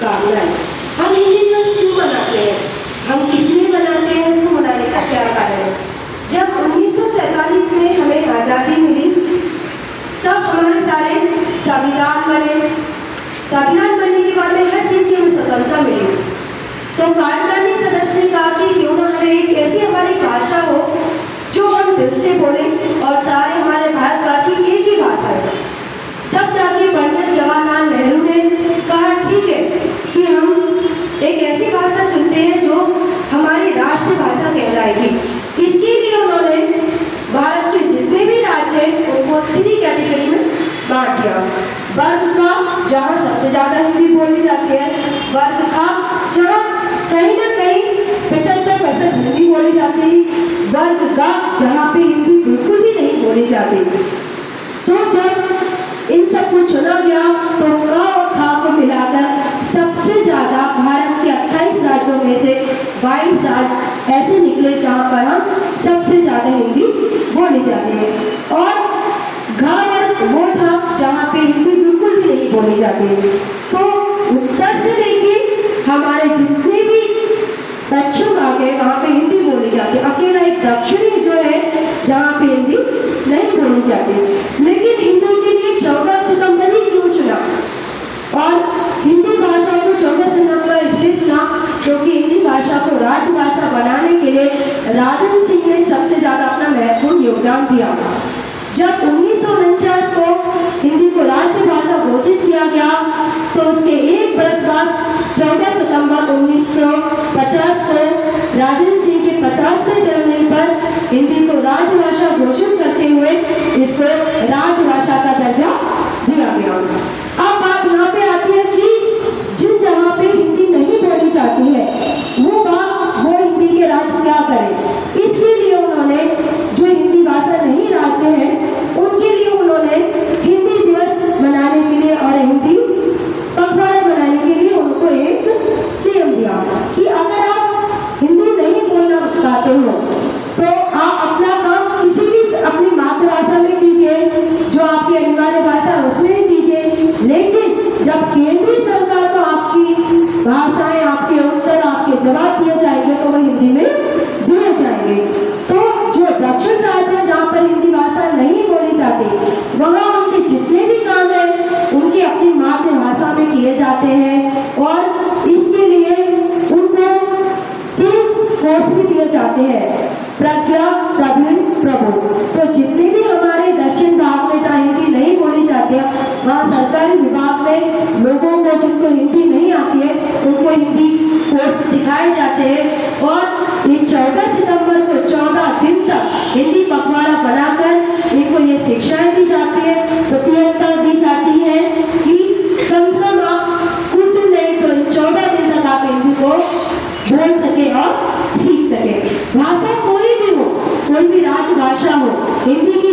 कामनाएं। हम हिंदी दिवस क्यों मनाते हैं, हम किस लिए मनाते हैं, उसको मनाने का क्या कारण है? जब 1947 में हमें आज़ादी मिली तब हमारे सारे संविधान बने। संविधान बनने के बाद में हर चीज़ की हमें स्वतंत्रता मिली। तो कार्यकारिणी सदस्य ने कहा कि क्यों ना हमें एक ऐसी हमारी भाषा हो जो हम दिल से बोले और सारे हमारे भारतवासी एक ही भाषा है। तब जाके पंडित जवाहरलाल नेहरू ने कहा ठीक है कि हम एक ऐसी भाषा चुनते हैं जो हमारी राष्ट्रभाषा कहलाएगी। इसके लिए उन्होंने भारत के जितने भी राज्य हैं उनको 3 कैटेगरी में बांट दिया। वर्ग का जहाँ सबसे ज़्यादा हिंदी बोली जाती है, वर्ग का जहाँ कहीं ना कहीं 75% हिंदी बोली जाती है, वर्ग का जहाँ पे हिंदी बिल्कुल भी नहीं बोली जाती। तो जब इन सब को चुना गया तो क और ख को मिलाकर सबसे ज़्यादा भारत के 28 राज्यों में से 22 राज्य ऐसे निकले जहाँ पर हम सबसे ज़्यादा हिंदी बोली जाती है, और घ वर्ग वो था जहाँ पे हिंदी बिल्कुल भी नहीं बोली जाती है। तो उत्तर से लेके हमारे जितने भी दक्षिण भाग है वहाँ पे हिंदी बोली जाती है। अकेला एक दक्षिणी जो है जहाँ पे हिंदी नहीं बोली जाती। लेकिन हिंदी के लिए 14 सितंबर ही क्यों चुना, और हिंदी भाषा को 14 सितंबर इसलिए चुना क्योंकि हिंदी भाषा को राजभाषा बनाने के लिए राजन सिंह ने सबसे ज़्यादा अपना महत्वपूर्ण योगदान दिया। जब 1949 को हिंदी को राष्ट्रभाषा घोषित किया गया तो उसके एक बरस बाद 14 सितंबर 1950 को राजन सिंह के 50वें जन्मदिन पर हिंदी को राजभाषा घोषित करते हुए इसको राजभाषा का दर्जा दिया गया। अब बात यहाँ पे आती है कि जिन जगह पे हिंदी नहीं बोली जाती है वो हिंदी के राज्य क्या करें। इसके लिए उन्होंने जो हिंदी भाषा नहीं राज्य है उनके लिए उन्होंने हिंदी दिवस मनाने के लिए और हिंदी पखवाड़ा मनाने के लिए उनको एक नियम दिया कि अगर आप हिंदी नहीं बोलना पाते हो तो आप अपना काम किसी भी अपनी मातृभाषा में कीजिए, जो आपकी अनिवार्य भाषा है उसमें ही कीजिए। लेकिन जब केंद्रीय सरकार को आपकी भाषाएं, आपके उत्तर, आपके जवाब दिए जाएंगे तो वह हिंदी में दिए जाएंगे। तो जो दक्षिण राज्य है जहाँ पर हिंदी भाषा नहीं बोली जाती वहाँ उनके जितने भी काम है उनकी अपनी मातृभाषा में किए जाते हैं, और इसके लिए उनको 3 कोर्स भी दिए जाते हैं, प्रज्ञा, प्रवीण, प्रभु। तो जितने भी हमारे दक्षिण भाग में जहाँ हिंदी नहीं बोली जाती है वहाँ सरकारी विभाग में लोगों को जिनको हिंदी नहीं आती है उनको हिंदी कोर्स सिखाए जाते हैं, और ये 14 सितंबर को 14 दिन तक हिंदी पखवाड़ा बनाकर इनको ये शिक्षाएं दी जाती है, प्रतियोगिता दी जाती है कि कम से कम आप कुछ दिन नहीं तो 14 दिन तक आप हिंदी को बोल सके और सीख सके। भाषा कोई भी हो, कोई भी राजभाषा हो, हिंदी की